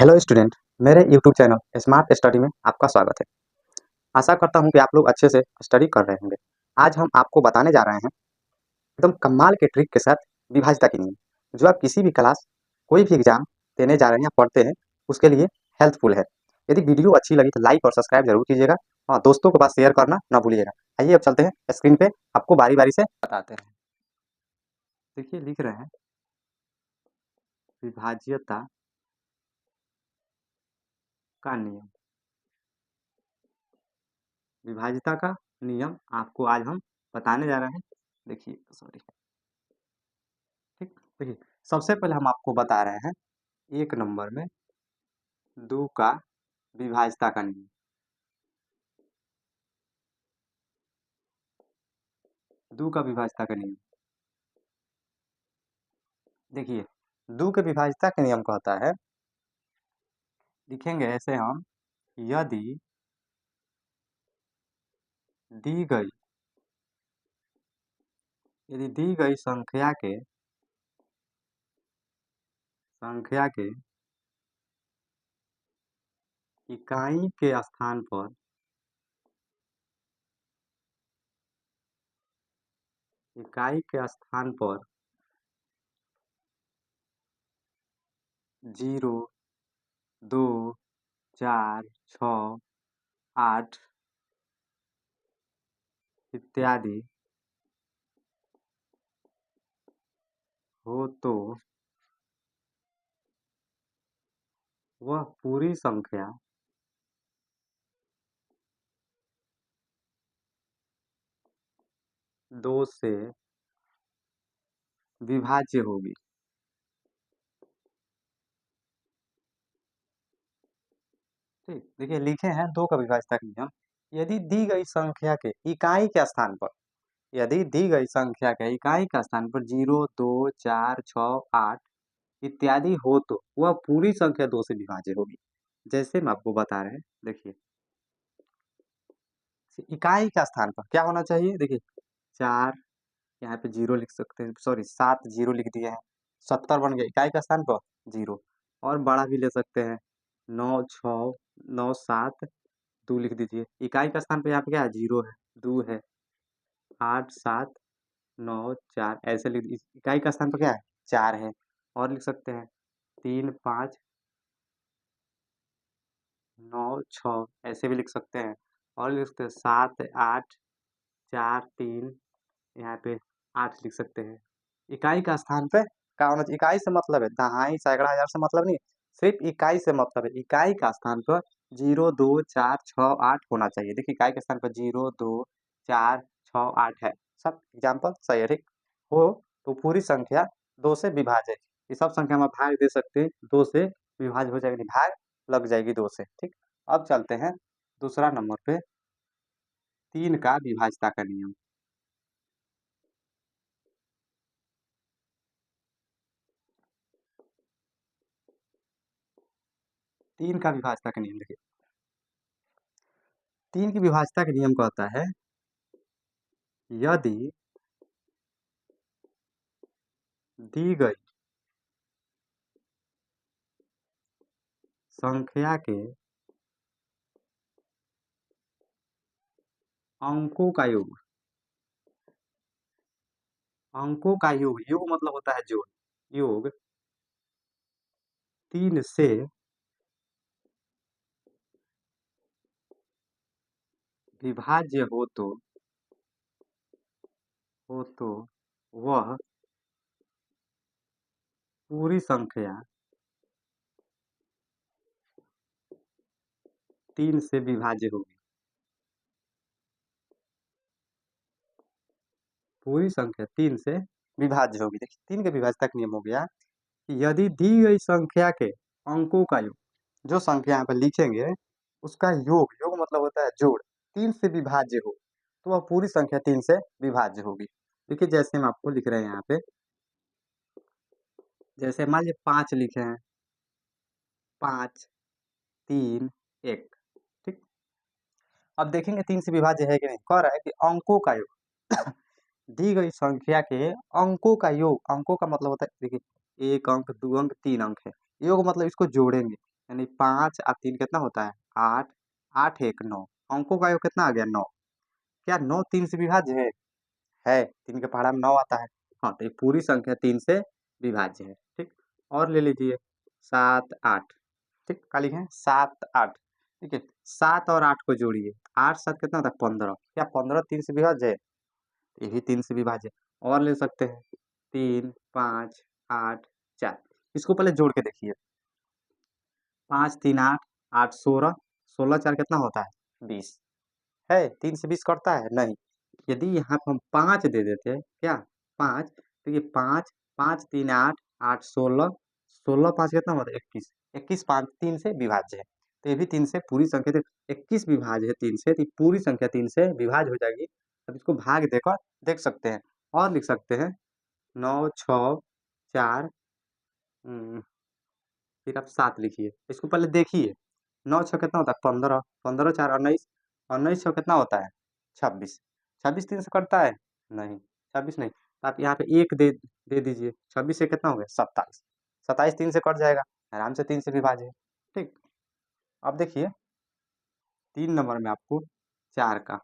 Hello student, मेरे YouTube channel smart study में आपका स्वागत है। आशा करता हूं कि आप लोग अच्छे से स्टडी कर रहे होंगे। आज हम आपको बताने जा रहे हैं एकदम कमाल के ट्रिक के साथ विभाज्यता की नियम, जो आप किसी भी क्लास, कोई भी एग्जाम देने जा रहे हैं या पढ़ते हैं, उसके लिए हेल्पफुल है। यदि वीडियो अच्छी लगी तो लाइक और सब्सक्राइब जरूर कीजिएगा और दोस्तों के पास शेयर करना ना भूलिएगा। आइए अब चलते हैं स्क्रीन पे, आपको बारी बारी से बताते हैं। देखिए लिख रहे हैं विभाज्यता का नियम। विभाज्यता का नियम आपको आज हम बताने जा रहे हैं। देखिए सॉरी, ठीक। देखिए सबसे पहले हम आपको बता रहे हैं एक नंबर में दो का विभाज्यता का नियम। दो का विभाज्यता का नियम, देखिए दो के विभाज्यता का नियम कहता है, लिखेंगे ऐसे हम, यदि दी गई संख्या के इकाई के स्थान पर जीरो, दो, चार, छ, आठ इत्यादि हो तो वह पूरी संख्या दो से विभाज्य होगी। ठीक, देखिए लिखे हैं दो का विभाज्यता का नियम। यदि दी गई संख्या के इकाई के स्थान पर, यदि दी गई संख्या के इकाई का स्थान पर 0, 2, 4, 6, 8 इत्यादि हो तो वह पूरी संख्या दो से विभाज्य होगी। जैसे हम आपको बता रहे हैं, देखिए इकाई का स्थान पर क्या होना चाहिए। देखिए 4, यहाँ पे 0 लिख सकते हैं, सॉरी 7 0 लिख दिए हैं, 70 बन गया इकाई का स्थान पर 0। और बड़ा भी ले सकते हैं, 9, 6, 9, 7 2 लिख दीजिए, इकाई का स्थान पे यहाँ पे क्या है, 0 है, 2 है, 8, 7, 9, 4 ऐसे लिख, इकाई का स्थान पर क्या है, 4 है। और लिख सकते हैं 3, 5, 9, 6 ऐसे भी लिख सकते हैं। और लिख सकते हैं 7, 8, 4, 3, यहाँ पे 8 लिख सकते हैं। इकाई का स्थान पे क्या होना चाहिए, इकाई से मतलब है दहाई सैकड़ा हजार से मतलब नहीं, सिर्फ इकाई से मतलब है। इकाई का स्थान पर 0, 2, 4, 6, 8 होना चाहिए। देखिए इकाई के स्थान पर 0, 2, 4, 6, 8 है, सब एग्जाम्पल सही है। ठीक हो तो पूरी संख्या दो से विभाज्य है। ये सब संख्या में भाग दे सकते हैं, दो से विभाज्य हो जाएगी, भाग लग जाएगी दो से। ठीक, अब चलते हैं दूसरा नंबर पे, तीन का विभाज्यता का नियम। तीन का विभाज्यता का नियम, देखिए तीन की विभाज्यता का नियम कहता है, यदि दी गई संख्या के अंकों का योग, अंकों का योग, योग मतलब होता है जोड़, योग 3 से विभाज्य हो तो वह पूरी संख्या 3 से विभाज्य होगी। पूरी संख्या 3 से विभाज्य होगी। देखिए तीन के विभाज्यता का नियम हो गया कि यदि दी गई संख्या के अंकों का योग, जो संख्या यहाँ पर लिखेंगे उसका योग, योग मतलब होता है जोड़, 3 से विभाज्य हो तो वह पूरी संख्या 3 से विभाज्य होगी। देखिए जैसे हम आपको लिख रहे हैं यहाँ पे, जैसे मान लीजिए 5 लिखे हैं, 5, 3, 1। ठीक, अब देखेंगे 3 से विभाज्य है कि नहीं। कह रहा है कि अंकों का योग दी गई संख्या के अंकों का योग, अंकों का मतलब होता है, देखिए 1 अंक, 2 अंक, 3 अंक है, योग मतलब इसको जोड़ेंगे, यानी 5 और 3 कितना होता है 8, 8 1 9, अंकों का योग कितना आ गया 9। क्या 9 3 से विभाज्य है 3 के पहाड़ा में 9 आता है। हाँ तो ये पूरी संख्या 3 से विभाज्य है। ठीक, और ले लीजिए 7 8। ठीक, क्या लिखे हैं 7 8। ठीक है, 7 और 8 को जोड़िए, 8 7 कितना होता है 15। क्या 15 3 से विभाज्य है, ये भी 3 से विभाज्य है। और ले सकते हैं 3 5 8 4, इसको पहले जोड़ के देखिए 5 3 8 8 16, 16 4 कितना होता है 20 है। 3 से 20 कटता है नहीं। यदि यहाँ पे हम 5 दे देते हैं क्या 5, तो ये 5 5 3 8 8 16, 16 5 कितना होता है 21, 21 5 3 से विभाज्य है। तो ये भी 3 से पूरी संख्या 21 विभाज्य है 3 से, तो पूरी संख्या 3 से विभाज्य हो जाएगी। अब इसको भाग देकर देख सकते हैं और लिख सकते हैं 9 6 4, फिर आप 7 लिखिए। इसको पहले देखिए 9 6 कितना होता है 15, 15 4 19, 19 6 कितना होता है 26, 26 3 से कटता है नहीं, 26 नहीं। तो आप यहाँ पे 1 दे दीजिए, 26 से कितना हो गया 27, 27 3 से कट जाएगा, आराम से 3 से विभाज्य है। ठीक, अब देखिए 3 नंबर में आपको 4 का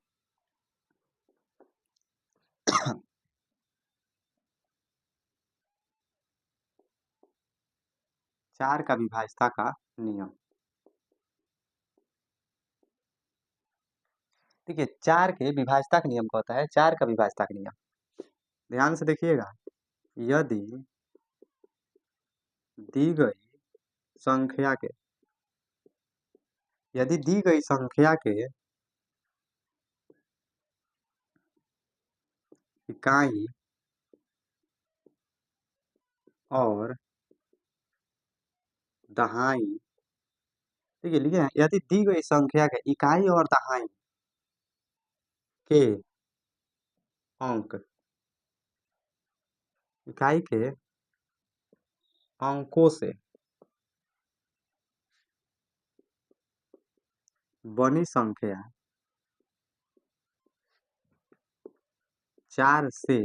4 का विभाज्यता का नियम। देखिए 4 के विभाज्यता का नियम क्या होता है, 4 का विभाज्यता का नियम ध्यान से देखिएगा। यदि दी गई संख्या के, यदि दी गई संख्या के इकाई और दहाई, ठीक है लिखे हैं, यदि दी गई संख्या के इकाई और दहाई के अंक, इकाई के अंकों से बनी संख्या 4 से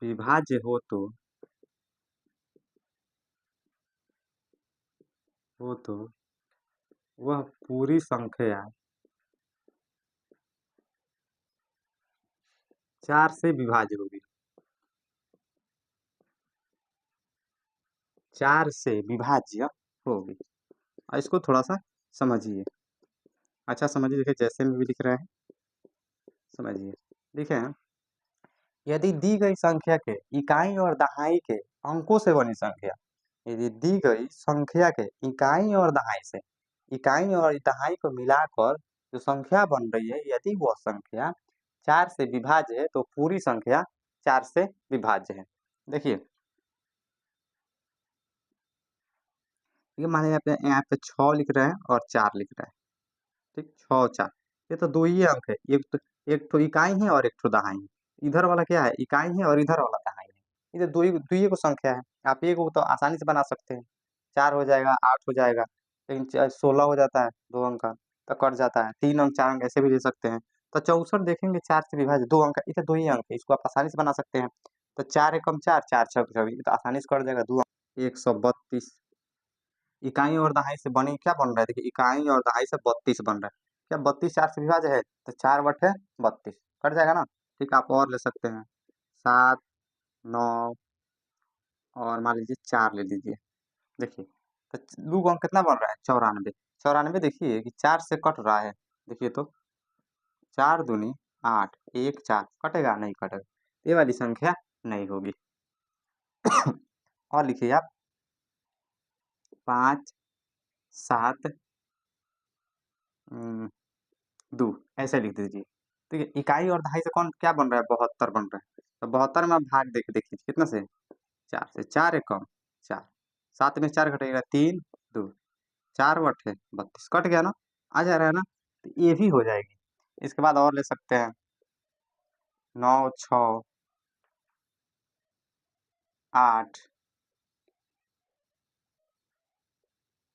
विभाज्य हो तो वह पूरी संख्या 4 से विभाज्य होगी। 4 से विभाज्य होगी। और इसको थोड़ा सा समझिए, अच्छा समझिए, देखिए जैसे में भी लिख रहे हैं समझिए। देखिए यदि दी गई संख्या के इकाई और दहाई के अंकों से बनी संख्या, यदि दी गई संख्या के इकाई और दहाई से, इकाई और दहाई को मिलाकर जो संख्या बन रही है, यदि वह संख्या 4 से विभाज्य है तो पूरी संख्या 4 से विभाज्य है। देखिए माने यहाँ पे 6 लिख रहे हैं और 4 लिख रहे हैं। ठीक 6 4, ये तो दो ही अंक है, एक तो इकाई है और एक तो दहाई है। इधर वाला क्या है इकाई है और इधर वाला दहाई है। इधर दो ही को संख्या है, आप एक को तो आसानी से बना सकते हैं, 4 हो जाएगा 8 हो जाएगा, लेकिन 16 हो जाता है 2 अंक का, तो कट जाता है 3 अंक 4 अंक ऐसे भी ले सकते हैं। तो 64 देखेंगे 4 से विभाजित 2 अंक, इधर 2 ही अंक है, इसको आप आसानी से बना सकते हैं। तो 4 एकम 4 4 छक 26, तो आसानी से कट जाएगा 2 अंक 132। इकाई और दहाई से बनी क्या बन रहा है, देखिए इकाई और दहाई से 32 बन रहा है। क्या 32 4 से विभाज्य है, तो 4 बटे 32 कट जाएगा ना। ठीक, आप और ले सकते हैं 7 9 और मान लीजिए 4 ले लीजिए। देखिए तो 2 अंक कितना बन रहा है 94, 94 देखिए कि 4 से कट रहा है। देखिए तो 4 दूनी 8 1 4 कटेगा नहीं कटेगा, ये वाली संख्या नहीं होगी। और लिखिए आप 5 7 2 ऐसे लिख दीजिए। ठीक है, इकाई और दहाई से कौन क्या बन रहा है 72 बन रहा है। तो 72 में आप भाग देख देखिए कितना से 4 से, 4 एकम 4, 7 में 4 घटेगा 3 2, 4 बटे 32 कट गया ना, आ जा रहा है ना, तो ये भी हो जाएगी। इसके बाद और ले सकते हैं 9 6 8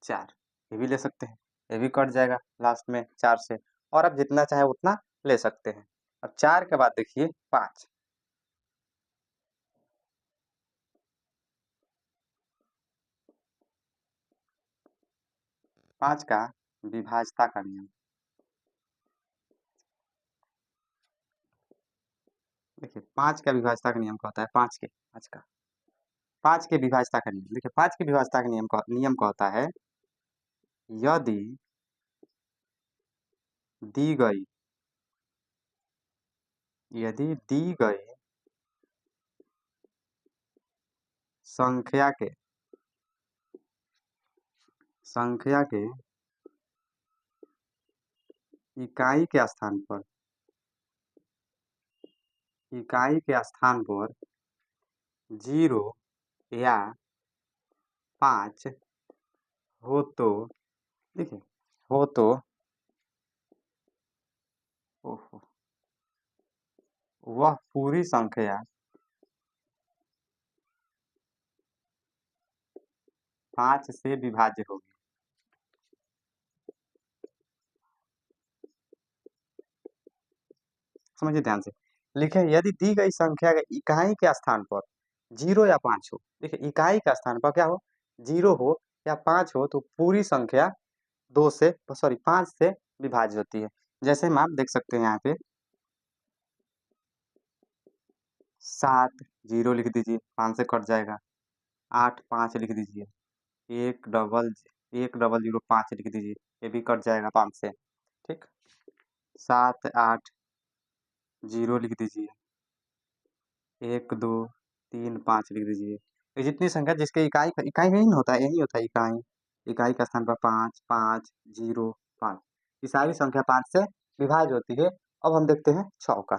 4, ये भी ले सकते हैं, ये भी कट जाएगा लास्ट में 4 से। और आप जितना चाहे उतना ले सकते हैं। अब 4 के बाद देखिए 5, 5 का विभाज्यता का नियम। देखिए 5 का विभाज्यता का नियम कहता है 5 के विभाज्यता का नियम। देखिए 5 के विभाज्यता का नियम कहता है यदि दी गई संख्या के इकाई के स्थान पर 0 या 5 हो तो, देखिए हो तो ओहो, वह पूरी संख्या 5 से विभाज्य होगी। समझिए ध्यान से, लिखे यदि दी गई संख्या के इकाई के स्थान पर 0 या 5 हो। देखिए इकाई का स्थान पर क्या हो, 0 हो या 5 हो तो पूरी संख्या 5 से विभाज्य होती है। जैसे हम आप देख सकते हैं यहाँ पे 7 0 लिख दीजिए, 5 से कट जाएगा। 8 5 लिख दीजिए, 1 डबल 0 5 लिख दीजिए, ये भी कट जाएगा 5 से। ठीक, 7 8 0 लिख दीजिए, 1 2 3 5 लिख दीजिए। ये जितनी संख्या जिसके इकाई में ही होता है, यही होता है इकाई का स्थान पर 5 5 0 5, ये सारी संख्या 5 से विभाज्य होती है। अब हम देखते हैं 6 का।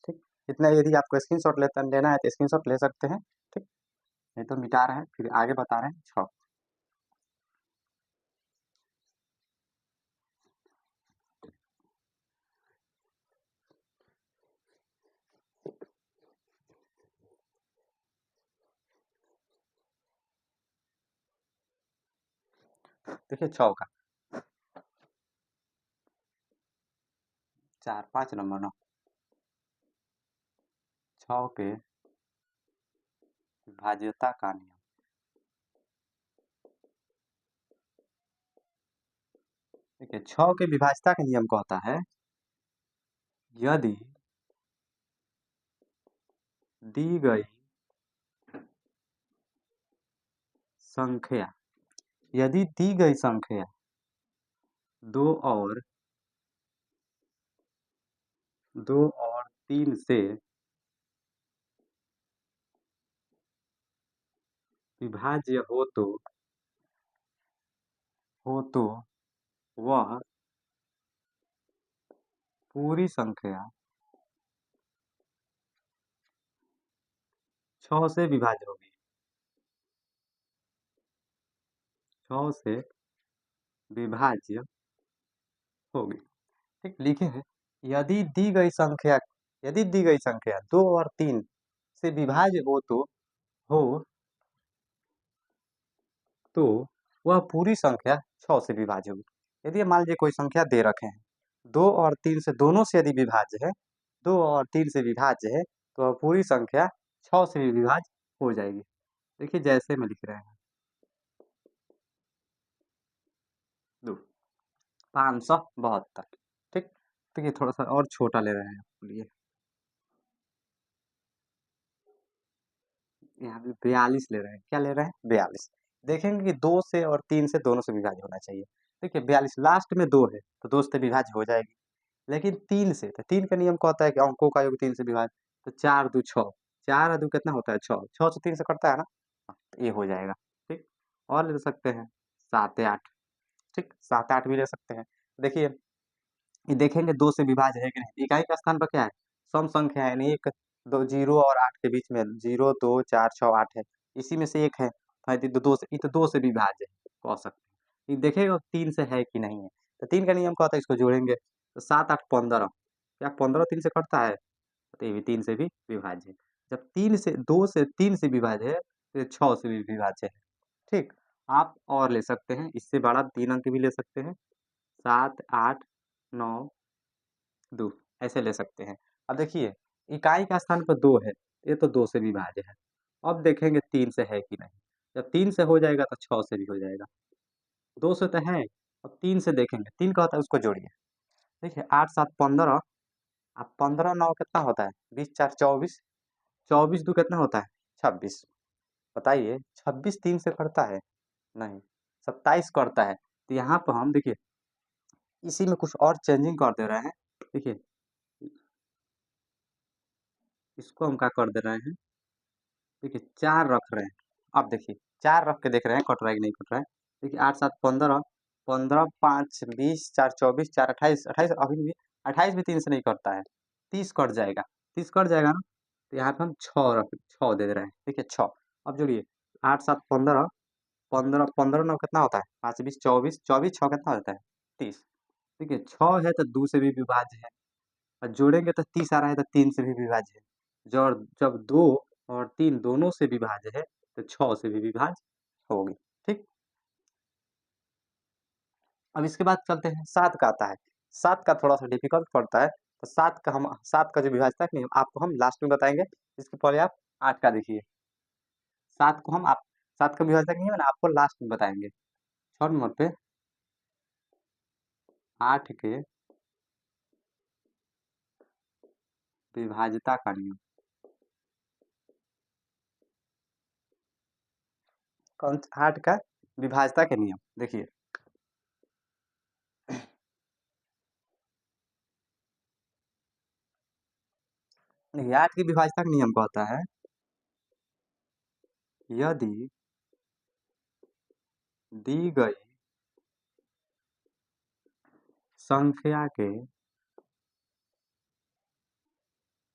ठीक, इतना यदि आपको स्क्रीनशॉट लेना है तो स्क्रीनशॉट ले सकते हैं। ठीक, नहीं तो मिटा रहे हैं, फिर आगे बता रहे हैं 6। देखिए 6 का 4 5 नंबर 9, 6 के विभाज्यता का नियम। देखिए 6 के विभाज्यता का नियम कहता है यदि दी गई संख्या 2 और 3 से विभाज्य हो तो वह पूरी संख्या 6 से विभाज्य होगी। 6 से विभाज्य होगी। ठीक, लिखे हैं यदि दी गई संख्या 2 और 3 से विभाज्य हो तो वह पूरी संख्या 6 से विभाज्य होगी। यदि मान लीजिए कोई संख्या दे रखे हैं 2 और 3 से, दोनों से यदि विभाज्य है, 2 और 3 से विभाज्य है तो वह पूरी संख्या 6 से भी विभाज्य हो जाएगी। देखिए जैसे में लिख रहे हैं 572। ठीक, तो ये थोड़ा सा और छोटा ले रहे हैं आपके लिए, यहाँ पे 42 ले रहे हैं। क्या ले रहे हैं? 42। देखेंगे कि 2 से और 3 से, दोनों से विभाज्य होना चाहिए। देखिए 42 लास्ट में 2 है तो 2 से विभाज्य हो जाएगी, लेकिन 3 से, तो 3 का नियम कहता है कि अंकों का योग 3 से विभाज्य, तो 4 2 6, 4 और 2 कितना होता है? 6, 6 से 3 से कटता है ना, हाँ, तो ये हो जाएगा। ठीक, और ले सकते हैं 7 8। ठीक, 7 8 भी ले सकते हैं। देखिए ये देखेंगे 2 से विभाज्य है कि नहीं। इकाई का स्थान पर क्या है? सम संख्या है, यानी 1 2 0 और 8 के बीच में 0 2 4 6 8 है, इसी में से एक है, तो ये तो 2 से, ये तो 2 से विभाज्य है, कह सकते हैं। ये देखेगा 3 से है कि नहीं है, तो 3 का नियम कहता है इसको जोड़ेंगे तो 7 8 15, क्या 15 3 से कटता है? तो ये भी 3 से भी विभाज्य है। जब 2 से 3 से विभाज्य है तो ये 6 से भी विभाज्य है। ठीक, आप और ले सकते हैं, इससे बड़ा 3 अंक भी ले सकते हैं, 7 8 9 2, ऐसे ले सकते हैं। अब देखिए इकाई का स्थान पर 2 है, ये तो 2 से विभाज्य है। अब देखेंगे 3 से है कि नहीं, जब 3 से हो जाएगा तो 6 से भी हो जाएगा। 2 से तो है, अब 3 से देखेंगे, 3 का होता है उसको जोड़िए। देखिए 8 7 15, अब 15 9 कितना होता है? 20 4 24, 24 2 कितना होता है? 26। बताइए 26 3 से कटता है? नहीं, 27 कटता है। तो यहाँ पर हम देखिए इसी में कुछ और चेंजिंग कर दे रहे हैं। देखिए इसको हम क्या कर दे रहे हैं, देखिए 4 रख रहे हैं। अब देखिए 4 रख के देख रहे हैं कट रहा है कि नहीं कट रहा है। देखिए 8 7 15, 15 5 20 4 24 4 28, 28 अभी भी 28 भी 3 से नहीं कटता है, 30 कट जाएगा। 30 कट जाएगा ना, तो यहाँ पे हम 6 दे रहे हैं। देखिए 6, अब जोड़िए 8 7 15, 15 15 9 कितना होता है? 5 20 24, 24 6 कितना होता है? 30। देखिए 6 है तो 2 से भी विभाज्य है, और जोड़ेंगे तो 30 आ रहा है तो 3 से भी विभाज्य है। जब 2 और 3 दोनों से विभाज्य है तो 6 से भी विभाज्य होगी। ठीक, अब इसके बाद चलते हैं 7 का आता है। 7 का थोड़ा सा डिफिकल्ट पड़ता है, तो 7 का जो विभाज्यता है नहीं आपको हम लास्ट में बताएंगे। इसके पहले आप 8 का देखिए। 7 को हम आप 7 का विभाज्यता नहीं है ना, आपको लास्ट में बताएंगे। 6 नंबर पे 8 के विभाज्यता का नियम। कौन? 8 का विभाज्यता के नियम देखिए। देखिए 8 की विभाज्यता का नियम कहता है, यदि दी गई संख्या के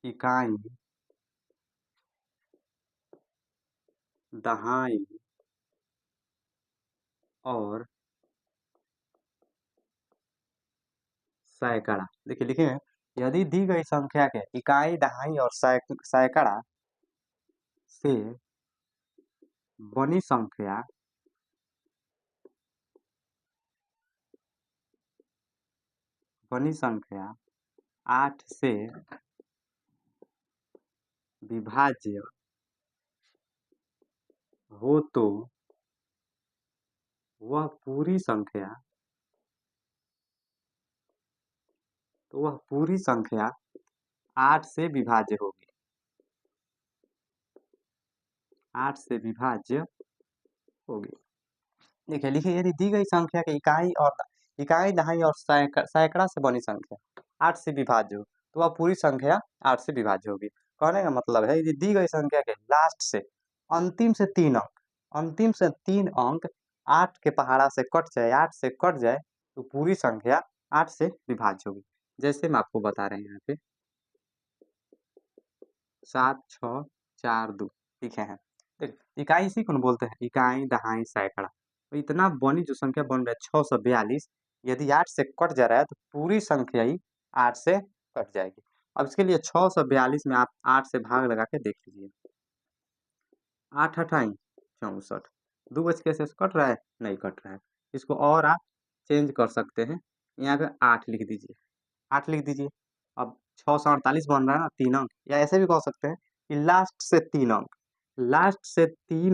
इकाई दहाई और सैकड़ा, देखिए लिखे हैं, यदि दी गई संख्या के इकाई दहाई और सैकड़ा से बनी संख्या बनी संख्या 8 से विभाज्य हो वह पूरी संख्या 8 से विभाज्य होगी। 8 से विभाज्य होगी। देखिए लिखिए, यदि दी गई संख्या के इकाई दहाई और सैकड़ा से बनी संख्या 8 से विभाज्य हो तो वह पूरी संख्या 8 से विभाज्य होगी। कहने का मतलब है यदि दी गई संख्या के लास्ट से अंतिम से 3 अंक 8 के पहाड़ा से कट जाए, 8 से कट जाए तो पूरी संख्या 8 से विभाज्य होगी। जैसे हम आपको बता रहे हैं यहाँ पे 7 6 4 2 लिखे हैं। देख इकाई इसी को बोलते हैं इकाई दहाई सैकड़ा। तो इतना बनी जो संख्या बन रहा है 642, यदि 8 से कट जा रहा है तो पूरी संख्या ही 8 से कट जाएगी। अब इसके लिए 642 में आप 8 से भाग लगा के देख लीजिए। 8 अठाई 64, 2 बज कैसे कट रहा है? नहीं कट रहा है। इसको और आप चेंज कर सकते हैं, यहाँ पे 8 लिख दीजिए। 8 लिख दीजिए। अब 648 बन रहा है ना 3 अंक, या ऐसे भी कह सकते हैं कि लास्ट से 3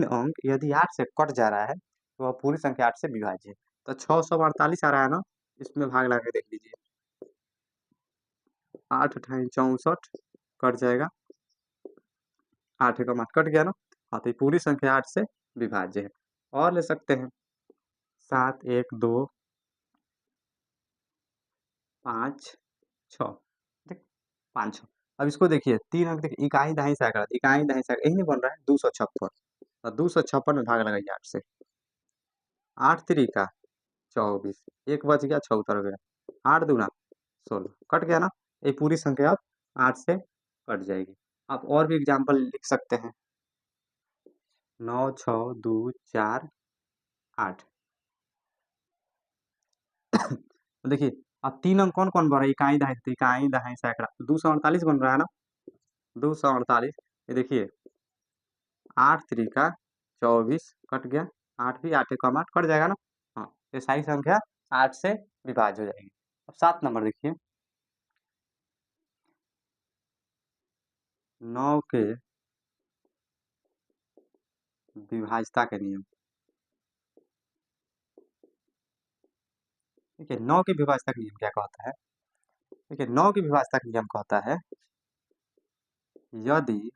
अंक यदि 8 से कट जा रहा है तो वह पूरी संख्या 8 से विभाज्य है। तो 648 आ रहा है ना, इसमें भाग लगा के देख लीजिए। 8 अठाई 64 कट जाएगा, 8 का मान कट गया ना। हाँ तो ये पूरी संख्या 8 से विभाज्य है। और ले सकते हैं 7 1 2 5 6, ठीक 5 6। अब इसको देखिए 3 अंक, देखिए इकाई दहाई सैकड़ा यही नहीं बन रहा है 256, और 256 में भाग लगाइए 8 से। 8 3 का 24, 1 बच गया 6 उतर गया, 8 दूना 16 कट गया ना। ये पूरी संख्या अब 8 से कट जाएगी। आप और भी एग्जाम्पल लिख सकते हैं 9 6 2 4 8। देखिए अब 3 अंक कौन कौन बन रहा है? इकाई दहाई सैकड़ा 248 बन रहा है ना, 248। ये देखिए 8 3 का 24 कट गया, 8 भी 8 का 8 कट जाएगा ना। हाँ ये सारी संख्या 8 से विभाज्य हो जाएगी। अब 7 नंबर देखिए 9 के विभाज्यता के नियम। देखिए 9 की विभाज्यता का नियम क्या कहता है। देखिए 9 की विभाज्यता का नियम कहता है यदि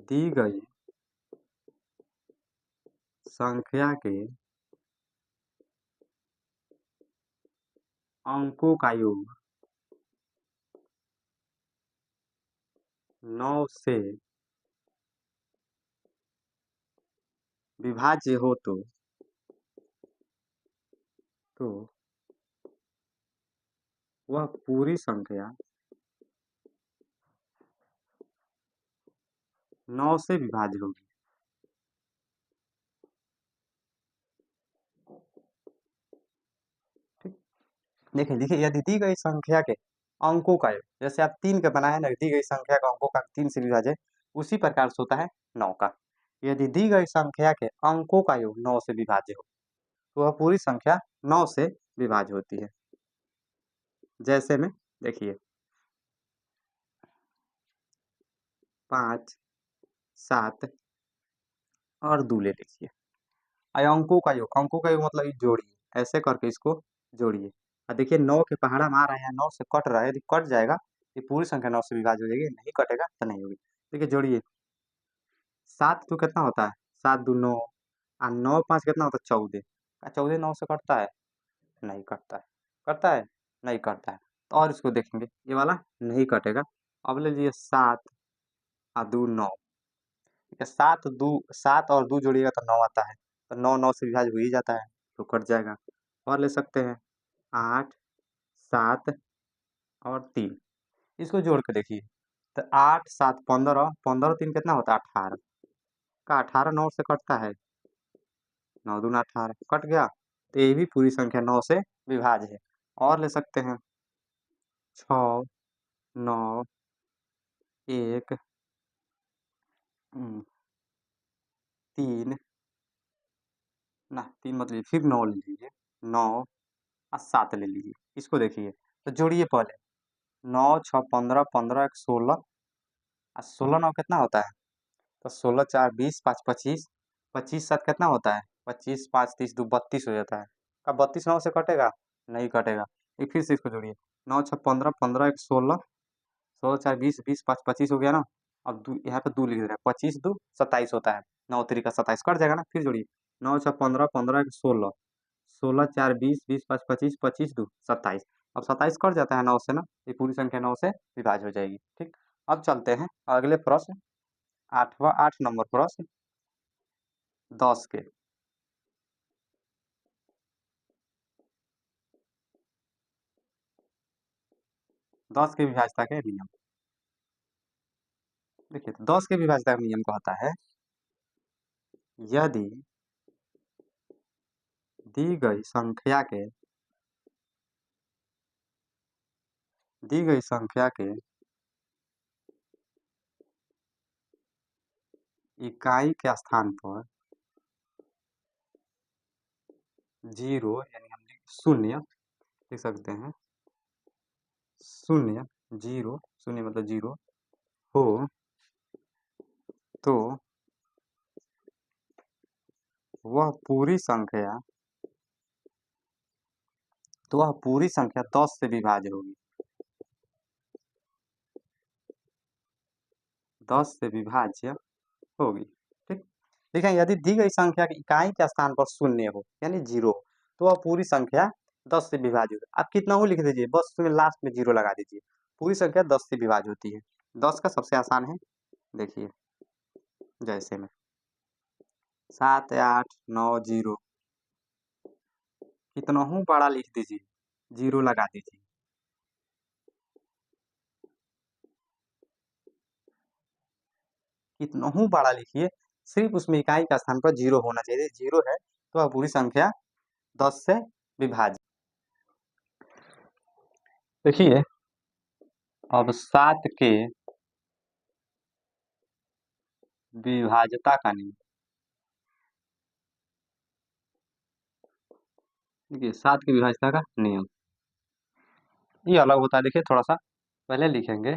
दी गई संख्या के अंकों का योग 9 से विभाज्य हो तो वह पूरी संख्या 9 से विभाज्य होगी। ठीक, देखिए देखिए यदि दी गई संख्या के अंकों का योग, जैसे आप 3 का बनाए ना, दी गई संख्या का अंकों का 3 से विभाज्य, उसी प्रकार से होता है 9 का। यदि दी गई संख्या के अंकों का योग 9 से विभाज्य हो तो वह पूरी संख्या 9 से विभाज्य होती है। जैसे में देखिए 5, 7 और 2 ले लीजिए। अंकों का योग मतलब ये जोड़िए, ऐसे करके इसको जोड़िए। और देखिए 9 के पहाड़ा में आ रहा है, 9 से कट रहा है, यदि कट जाएगा ये पूरी संख्या 9 से विभाज्य हो जाएगी, नहीं कटेगा तो नहीं होगी। देखिए जोड़िए 7 तो कितना होता है, 7 2 9 और 9 5 कितना होता है 14। क्या 14 9 से कटता है, नहीं कटता है। कटता है, नहीं कटता है। तो और इसको देखेंगे, ये वाला नहीं कटेगा। अब ले लीजिए 7 और 2 9। ठीक है, 7 और 2 जोड़िएगा तो 9 आता है, तो 9 9 से विभाज्य हो ही जाता है, तो कट जाएगा। और ले सकते हैं 8 7 और 3, इसको जोड़ के देखिए तो 8 7 15, 15 3 कितना होता है 18। का 18 9 से कटता है, 9 दूना 18 कट गया। तो ये भी पूरी संख्या 9 से विभाज्य है। और ले सकते हैं 6 9 1 3 ना 3 मत लीजिए, फिर 9 ले लीजिए, 9 और 7 ले लीजिए। इसको देखिए तो जोड़िए पहले 9 6 15 15 1 16 और 16 9 कितना होता है, तो 16 4 20 5 25, 25 7 कितना होता है 25 5 30 2 32 हो जाता है। का 32 9 से कटेगा, नहीं कटेगा। एक फिर से इसको जोड़िए 9 6 15 15 1 16, 16 4 20 20 5 25 हो गया ना। अब यहाँ पे 2 लिख दे रहा है, 25 2 27 होता है, 9 3 27 कट जाएगा ना। फिर जोड़िए 9 6 15 15 1 16, 16 4 20 20 5 25 25 2 27। अब 27 कट जाता है 9 से ना, ये पूरी संख्या 9 से विभाज्य हो जाएगी। ठीक, अब चलते हैं अगले प्रश्न, 8 नंबर प्रश्न 10 के। 10 के विभाज्यता के नियम। देखिए तो 10 के विभाज्यता का नियम कहता है यदि दी गई संख्या के दी गई संख्या के इकाई के स्थान पर 0 यानी हम शून्य लिख सकते हैं, शून्य 0 शून्य मतलब 0 हो तो वह पूरी संख्या 10 से विभाज्य होगी। 10 से विभाज्य होगी। ठीक, देखिए यदि दी गई संख्या की इकाई के स्थान पर शून्य हो यानी 0 तो वह पूरी संख्या 10 से विभाज्य होगी। आप कितना हो लिख दीजिए, बस उसमें लास्ट में 0 लगा दीजिए, पूरी संख्या 10 से विभाज्य होती है। 10 का सबसे आसान है, देखिए जैसे में 7 8 9 0, कितना हूँ बड़ा लिख दीजिए, 0 लगा दीजिए। कितना हूँ बड़ा लिखिए, सिर्फ उसमें इकाई का स्थान पर 0 होना चाहिए, 0 है तो वह पूरी संख्या 10 से विभाज्य। देखिए अब 7 के विभाज्यता का नियम। देखिए 7 की विभाज्यता का नियम ये अलग होता है। देखिए थोड़ा सा पहले लिखेंगे,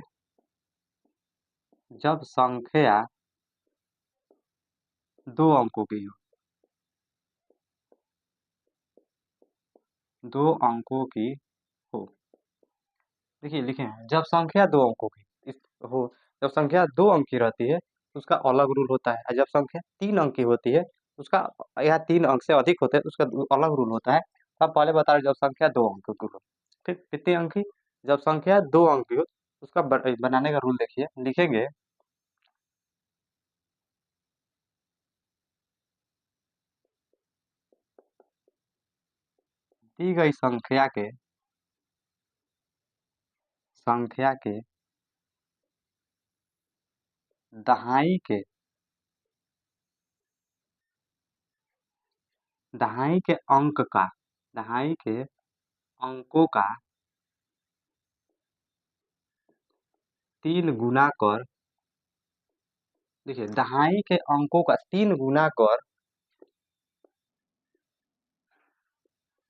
जब संख्या 2 अंकों की हो, 2 अंकों की हो। देखिए लिखे हैं, जब संख्या 2 अंकों की हो, जब संख्या 2 अंक की रहती है तो उसका अलग रूल होता है, और जब संख्या 3 अंक की होती है उसका, या 3 अंक से अधिक होते हैं तो उसका अलग रूल होता है। तो आप पहले बता रहे जब संख्या 2 अंक की हो, ठीक, कितनी अंक की, जब संख्या 2 अंक की हो उसका बनाने का रूल देखिए, लिखेंगे दी गई संख्या के दहाई के दहाई के अंक का दहाई के अंकों का 3 गुना कर, देखिए दहाई के अंकों का 3 गुना कर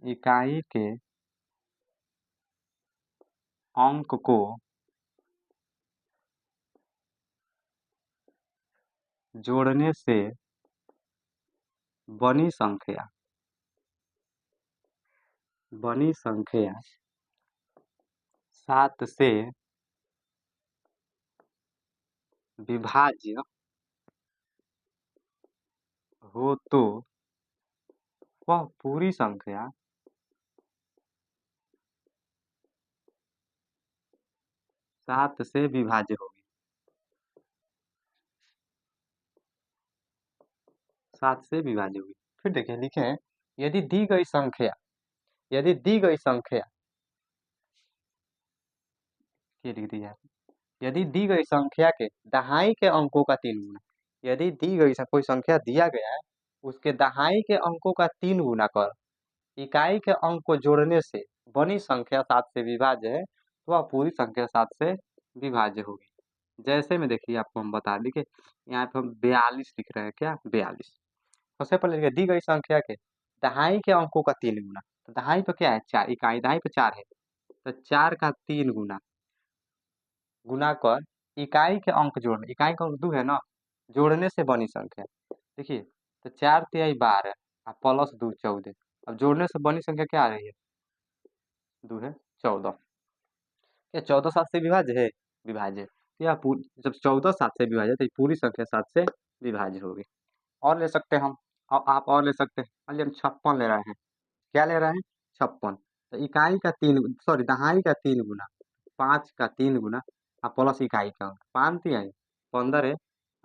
इकाई के अंक को जोड़ने से बनी संख्या बनी संख्या 7 से विभाज्य हो तो वह पूरी संख्या 7 से विभाज्य होगी। 7 से विभाज्य होगी। फिर देखिए लिखे हैं, यदि दी गई संख्या यदि दी गई संख्या ये लिख दिया है, यदि दी गई संख्या के दहाई के अंकों का 3 गुना, यदि दी गई कोई संख्या दिया गया है उसके दहाई के अंकों का 3 गुना कर इकाई के अंक को जोड़ने से बनी संख्या 7 से विभाज्य है तो वह पूरी संख्या 7 से विभाज्य होगी। जैसे में देखिए आपको हम बता दें कि यहाँ पे हम 42 लिख रहे हैं, क्या 42। सबसे पहले देखिए दी गई संख्या के दहाई के अंकों का 3 गुना, तो दहाई पे क्या है 4, इकाई दहाई पे 4 है, तो 4 का 3 गुना गुना कर इकाई के अंक जोड़ने, इकाई का अंक 2 है ना, जोड़ने से बनी संख्या। देखिए तो 4 तिहाई 12 और प्लस 2 14, अब जोड़ने से बनी संख्या क्या आ रही है, 2 है 14। क्या 14 7 से विभाज्य है, विभाज्य। तो यह जब 14 7 से विभाज्य तो ये पूरी संख्या 7 से विभाज्य होगी। और ले सकते हैं हम, और आप और ले सकते हैं, मान लीजिए हम 56 ले रहे हैं, क्या ले रहे हैं 56, तो इकाई का 3 सॉरी दहाई का 3 गुना 5 का 3 गुना और प्लस इकाई का 5 तिहाई 15 है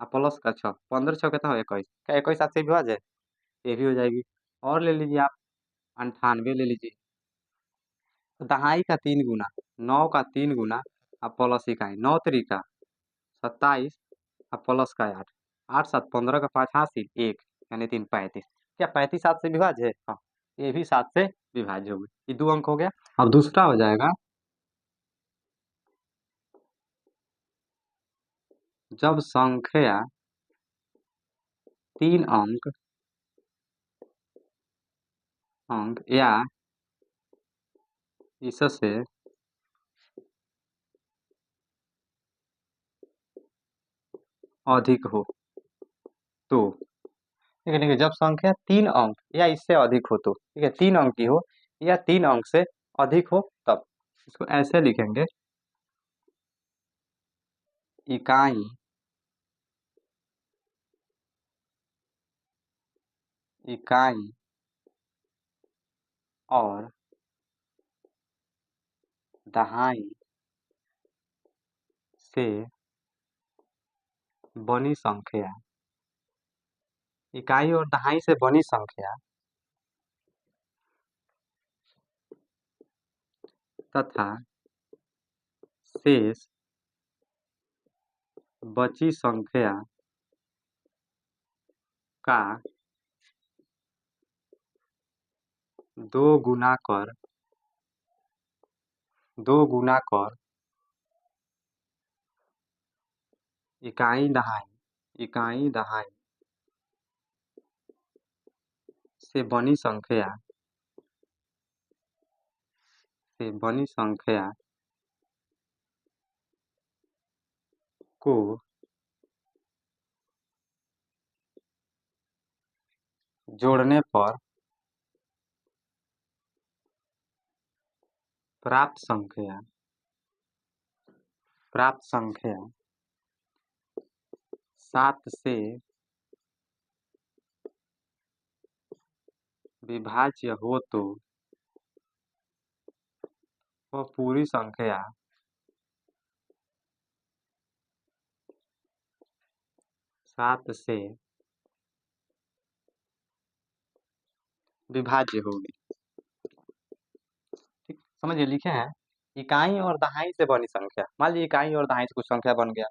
और प्लस का 6, 15 6 कितना हो 21, क्या 21 7 से विभाज्य है, ये भी हो जाएगी। और ले लीजिए आप 98 ले लीजिए, तो दहाई का 3 गुना 9 का 3 गुना और प्लस इकाई 9 तरीका 27 और प्लस का 8, 8 7 15 का 5 हासिल 1 यानी 3 35, क्या 35 7 से विभाज्य है, हाँ ये भी 7 से विभाज्य हो गई, ये 2 अंक हो गया। अब दूसरा हो जाएगा, जब संख्या 3 अंक अंक या इससे अधिक हो तो, ठीक है, जब संख्या 3 अंक या इससे अधिक हो तो, ठीक है 3 अंक की हो या 3 अंक से अधिक हो तब, इसको ऐसे लिखेंगे, इकाई इकाई और दहाई से बनी संख्या, इकाई और दहाई से बनी संख्या तथा शेष बची संख्या का 2 गुना कर 2 गुना कर इकाई दहाई से बनी संख्या को जोड़ने पर प्राप्त संख्या 7 से विभाज्य हो तो वह पूरी संख्या 7 से विभाज्य होगी। ठीक, समझिए, लिखे हैं इकाई और दहाई से बनी संख्या। मान लीजिए इकाई और दहाई से कुछ संख्या बन गया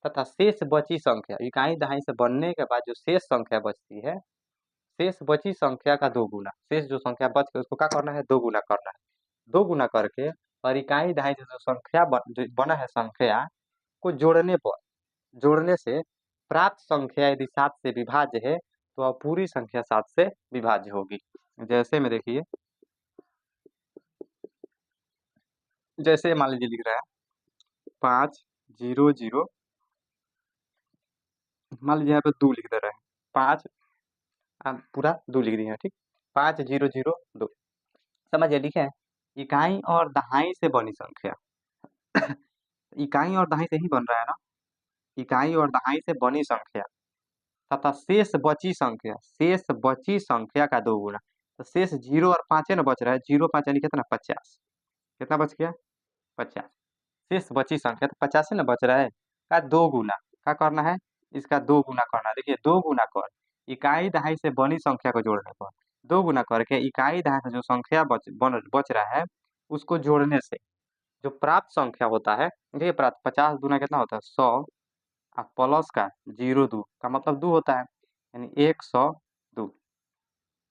तथा शेष बची संख्या, इकाई दहाई से बनने के बाद जो शेष संख्या बचती है, शेष बची संख्या का 2 गुना, शेष जो संख्या बच गई उसको क्या करना है, 2 गुना करना है। 2 गुना करके और इकाई दहाई से जो संख्या जो बना है संख्या को जोड़ने से प्राप्त संख्या यदि 7 से विभाज्य है तो अब पूरी संख्या 7 से विभाज्य होगी। जैसे में देखिए, जैसे मान लीजिए लिख रहा है 5 0 0, मान लीजिए यहाँ पे 2 लिख दे रहे हैं, 5 पूरा 2 लिख दिए हैं। ठीक, 5 0 0 2, समझिए, लिखे हैं इकाई और दहाई से बनी संख्या इकाई और दहाई से ही बन रहा है ना, इकाई और दहाई से बनी संख्या तथा शेष बची संख्या का 2 गुना। तो शेष 0 और 5 है ना बच रहा है, 0 5 यानी कितना, 50। कितना बच गया, 50। शेष बची संख्या तो 50 है ना बच रहा है, का 2 गुना क्या करना है, इसका 2 गुना करना है। देखिए 2 गुना कर इकाई दहाई से बनी संख्या को जोड़ने पर 2 गुना करके इकाई दहाई से जो संख्या बच रहा है उसको जोड़ने से जो प्राप्त संख्या होता है, देखिए प्राप्त 50 गुना कितना होता है, 100 और प्लस का 0 2 का मतलब 2 होता है, यानी 102।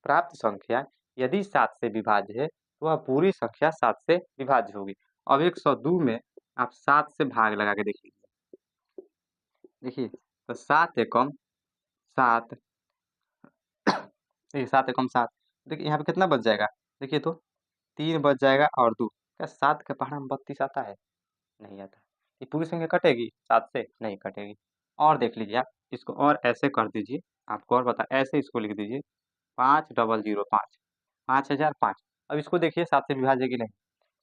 प्राप्त संख्या यदि 7 से विभाज्य है तो वह पूरी संख्या 7 से विभाज्य होगी। अब 102 में आप 7 से भाग लगा के देखिए, देखिए तो 7 एकम 7, देखिए 7 एकम 7, देखिए यहाँ पे कितना बच जाएगा, देखिए तो 3 बच जाएगा और 2, क्या 7 के पहाड़ा में 32 आता है, नहीं आता। ये पूरी संख्या कटेगी 7 से, नहीं कटेगी। और देख लीजिए आप इसको और ऐसे कर दीजिए, आपको और बता, ऐसे इसको लिख दीजिए 5005, 5005। अब इसको देखिए 7 से विभाज्य की नहीं।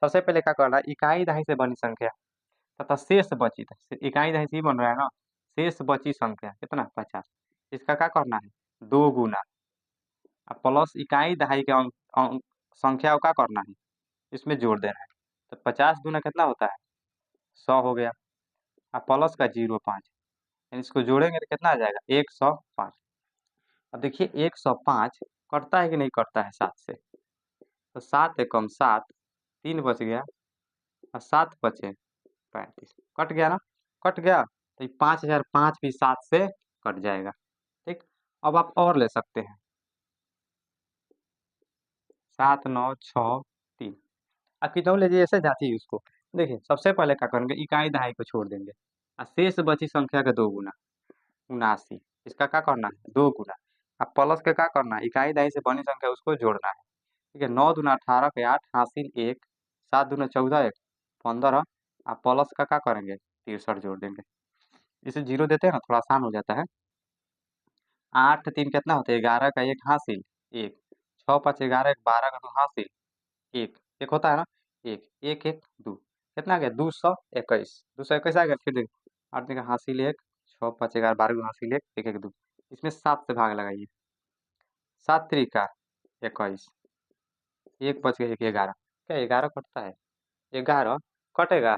सबसे पहले क्या करना है, इकाई दहाई से बनी संख्या तथा शेष बची, इकाई दहाई से ही बन रहा है ना, शेष बची संख्या कितना, 50, इसका क्या करना है, 2 गुना प्लस इकाई दहाई के संख्या को क्या करना है, इसमें जोड़ देना है। तो 50 गुना कितना होता है, 100 हो गया, और प्लस का 0.5, इसको जोड़ेंगे तो कितना आ जाएगा, 105। अब देखिए 105 कटता है कि नहीं कटता है 7 से, तो 7 एकम 7, 3 बच गया और 7 बचे 35, कट गया ना, कट गया। तो 5005 भी 7 से कट जाएगा। ठीक, अब आप और ले सकते हैं 7 9 6 3, आप कितना लीजिए, ऐसे जाती है उसको। देखिए सबसे पहले क्या करेंगे, इकाई दहाई को छोड़ देंगे और शेष बची संख्या का 2 गुना, 79, इसका क्या करना है, 2 गुना। अब प्लस के क्या करना है, इकाई दहाई से बनी संख्या उसको जोड़ना है। ठीक है, 9 दूना 18 के 8 हासिल 1, 7 दूना 14 1 15, आप प्लस का क्या करेंगे, 63 जोड़ देंगे। इसे 0 देते हैं ना, थोड़ा आसान हो जाता है। 8 3 कितना होता है, 11 का 1 हासिल 1, 6 5 11 1 12 का 2 हासिल 1, 1 होता है ना, 1 1 1 2, कितना आ गया, 221, 221 आ गया। फिर देखिए 8 का हासिल 1, 6 5 11 12 का हासिल 1 1 1 2, इसमें 7 से भाग लगाइए, 7 3 का 21, 1 बच गया 1 11, क्या 11 कटता है, 11 कटेगा,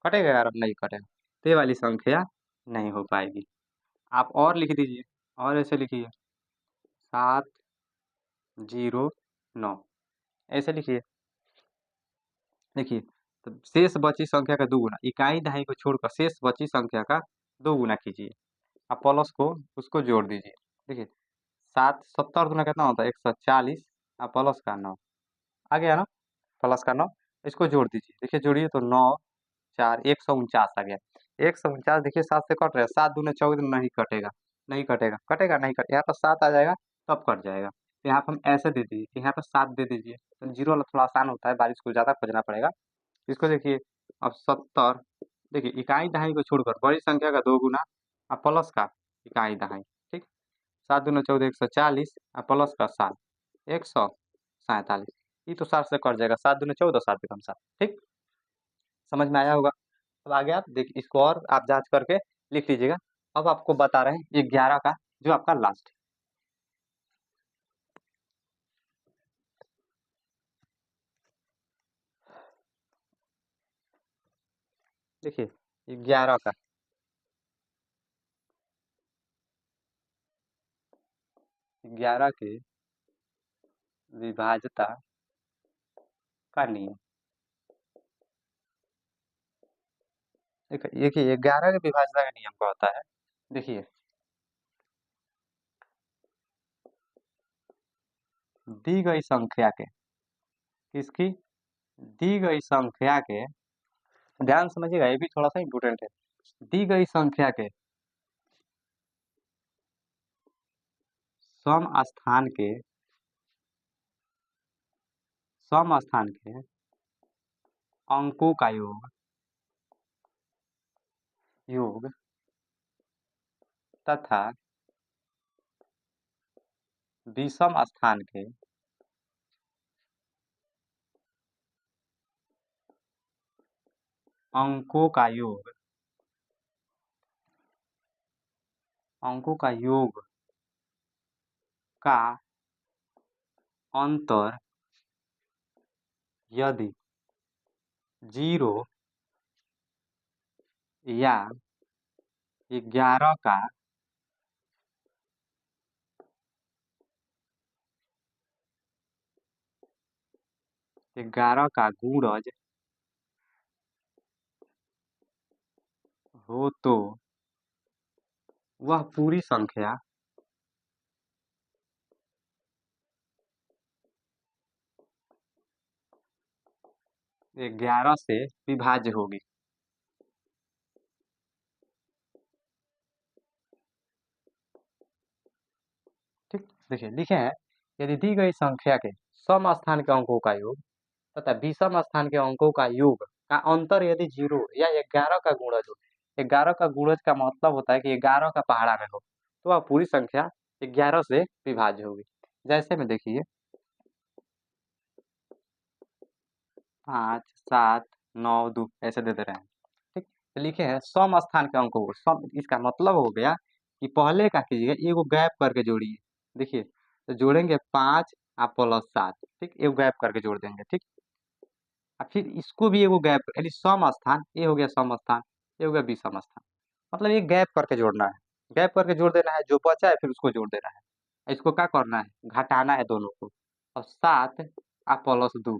कटेगा 11 नहीं कटेगा, तो ये वाली संख्या नहीं हो पाएगी। आप और लिख दीजिए, और ऐसे लिखिए 7 0 9, ऐसे लिखिए। देखिए तो शेष बची संख्या का 2 गुना, इकाई दहाई को छोड़कर शेष बची संख्या का 2 गुना कीजिए, आप प्लस को उसको जोड़ दीजिए। देखिए 7 70 गुना कितना होता है, 140, आप प्लस का 9 आ गया ना, प्लस का 9, इसको जोड़ दीजिए। देखिए जोड़िए तो 9 4 149 आ गया। 149 देखिए 7 से कट रहा है, 7 दूना 14, नहीं कटेगा, नहीं कटेगा, कटेगा नहीं कटेगा, यहाँ पर 7 आ जाएगा तब कट जाएगा। तो यहाँ पर हम ऐसे दे दीजिए, यहाँ पर 7 दे दीजिए, तो 0 वाला थोड़ा आसान होता है, बारिश को ज़्यादा खोजना पड़ेगा। इसको देखिए अब 70, देखिए इकाई दहाई को छोड़कर बड़ी संख्या का 2 गुना और प्लस का इकाई दहाई। ठीक, 7 दूना 14 140 और प्लस का 7 147, ये तो 7 से कट जाएगा, 7 दूनी 14, 7 एकम 7। ठीक, समझ में आया होगा। अब आगे आप देखिए, इसको और आप जांच करके लिख लीजिएगा। अब आपको बता रहे हैं 11 का जो आपका लास्ट है। देखिए 11 का, 11 के विभाज्यता का नियम। देखिए 11 के विभाज्यता का नियम क्या होता है। देखिए दी गई संख्या के, किसकी, दी गई संख्या के, ध्यान समझिएगा, ये भी थोड़ा सा इम्पोर्टेंट है। दी गई संख्या के सम स्थान के, सम स्थान के अंकों का योग, योग तथा विषम स्थान के अंकों का योग, अंकों का योग का अंतर यदि 0 या 11 का 11 का गुणज हो तो वह पूरी संख्या 11 से विभाज्य होगी। ठीक, देखिए लिखे हैं, यदि दी गई संख्या के सम स्थान के अंकों का योग तथा विषम स्थान के अंकों का योग का अंतर यदि 0 या 11 का गुणज हो। 11 का गुणज का मतलब होता है कि 11 का पहाड़ा में हो, तो वह पूरी संख्या 11 से विभाज्य होगी। जैसे में देखिए 5, 7, 9, 2 ऐसे दे दे रहे हैं। ठीक, तो लिखे हैं सम स्थान के अंकों को, सम इसका मतलब हो गया कि पहले का कीजिएगा, एगो गैप करके जोड़िए। देखिए तो जोड़ेंगे 5 आप प्लस 7, ठीक, एगो गैप करके जोड़ देंगे। ठीक, और फिर इसको भी एगो गैप, यानी सम स्थान, ये हो गया सम स्थान, ये हो गया विषम स्थान। मतलब ये गैप करके जोड़ना है, गैप करके जोड़ देना है, जो बचा है फिर उसको जोड़ देना है। इसको क्या करना है, घटाना है दोनों को। और 7 आप प्लस 2,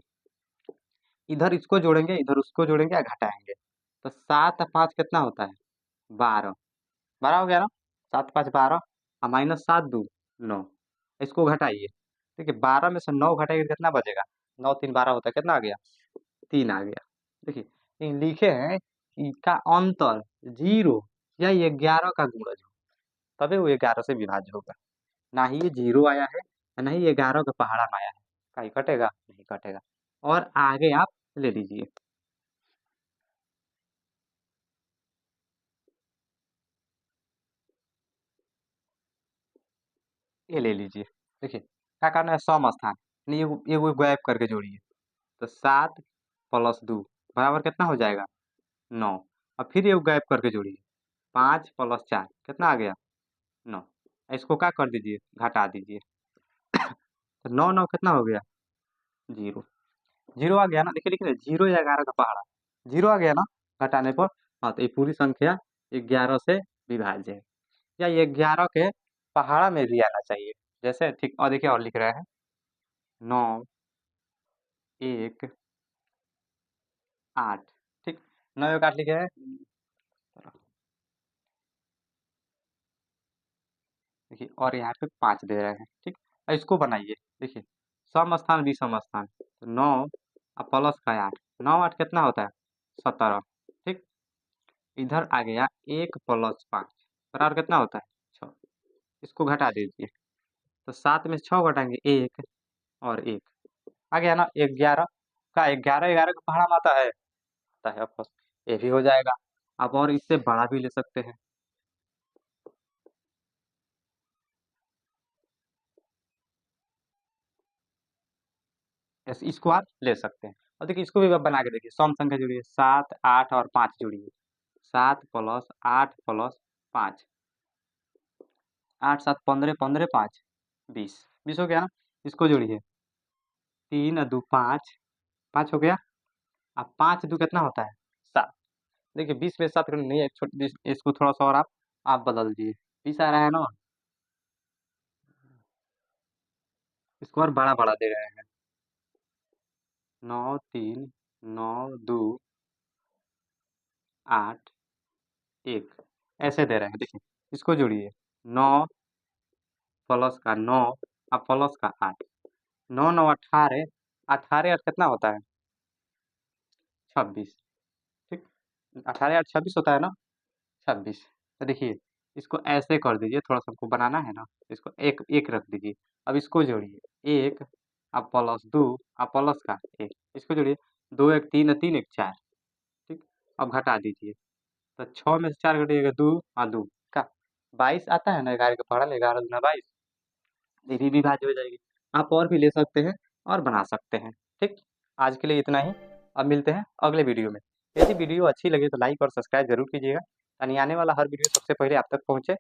इधर इसको जोड़ेंगे, इधर उसको जोड़ेंगे या घटाएंगे। तो 7 और 5 कितना होता है, 12, 12 हो गया ना। 7 5 12 और माइनस 7 2 9, इसको घटाइए। देखिए 12 में से 9 घटाइए कितना बचेगा, 9 3 12 होता है, कितना आ गया, 3 आ गया। देखिए ये लिखे हैं कि का अंतर 0 या 11 का गुणज हो, तभी वो 11 से विभाज्य होगा। ना ही ये 0 आया है, ना ही 11 का पहाड़ा में आया है, कहीं कटेगा नहीं कटेगा। और आगे आप ले लीजिए, ये ले लीजिए। देखिए क्या करना है, सम स्थान, नहीं ये गैप करके जोड़िए। तो 7 प्लस 2 बराबर कितना हो जाएगा, 9। और फिर ये गैप करके जोड़िए, 5 प्लस 4 कितना आ गया, 9। इसको क्या कर दीजिए, घटा दीजिए। तो 9 9 कितना हो गया, 0। 0 आ गया ना, देखिए लिखिए 0 या 11 का पहाड़ा, 0 आ गया ना घटाने पर। हाँ, तो ये पूरी संख्या 11 से विभाज्य है, या ये 11 के पहाड़ा में भी आना चाहिए। जैसे ठीक, और देखिए और लिख रहे हैं 9 1 8, ठीक, 9 1 8 लिखे हैं। देखिए और यहाँ पे 5 दे रहे हैं। ठीक, अब इसको बनाइए। देखिए सम स्थान विषम स्थान, तो 9 और प्लस का 8, 9 8 कितना होता है, 17। ठीक, इधर आ गया 1 प्लस 5 बराबर कितना होता है, 6। इसको घटा दीजिए, तो 7 में 6 घटाएंगे 1 और 1 आ गया ना, 11 का, 11 11 का पहाड़ा में आता है ऑफकोर्स, ये भी हो जाएगा। आप और इससे बड़ा भी ले सकते हैं। इसको आप ले सकते हैं। और देखिए इसको भी आप बना के देखिए, सम संख्या जुड़ी है 7, 8 और 5 जुड़ी है। 7 प्लस 8 प्लस 5, 8 7 15, 15 5 20, 20 हो गया ना। इसको जोड़िए 3 और 2 5, 5 हो गया। अब 5 2 कितना होता है 7। देखिए 20 में 7 नहीं है, छोटी इसको थोड़ा सा और आप बदल दीजिए, 20 आ रहा है ना। इसको और बड़ा बड़ा दे रहे हैं, 9 3 9 2 8 1 ऐसे दे रहे हैं। देखिए इसको जोड़िए 9 प्लस का 9 अब प्लस का 8, 9 9 18, 18 8 कितना होता है 26। ठीक, 18 8 26 होता है ना, 26। तो देखिए इसको ऐसे कर दीजिए, थोड़ा सा हमको बनाना है ना, इसको एक एक रख दीजिए। अब इसको जोड़िए 1 अब प्लस 2 अब प्लस का 1, इसको जोड़िए 2 1 3 3 1 4। ठीक, अब घटा दीजिए, तो 6 में से 4 घटिएगा 2 और 2 का 22 आता है ना, 11 का पढ़ा 11 दूना 22, ये भी विभाज्य हो जाएगी। आप और भी ले सकते हैं और बना सकते हैं। ठीक, आज के लिए इतना ही, अब मिलते हैं अगले वीडियो में। यदि वीडियो अच्छी लगे तो लाइक और सब्सक्राइब जरूर कीजिएगा, ताकि आने वाला हर वीडियो सबसे पहले आप तक पहुँचे।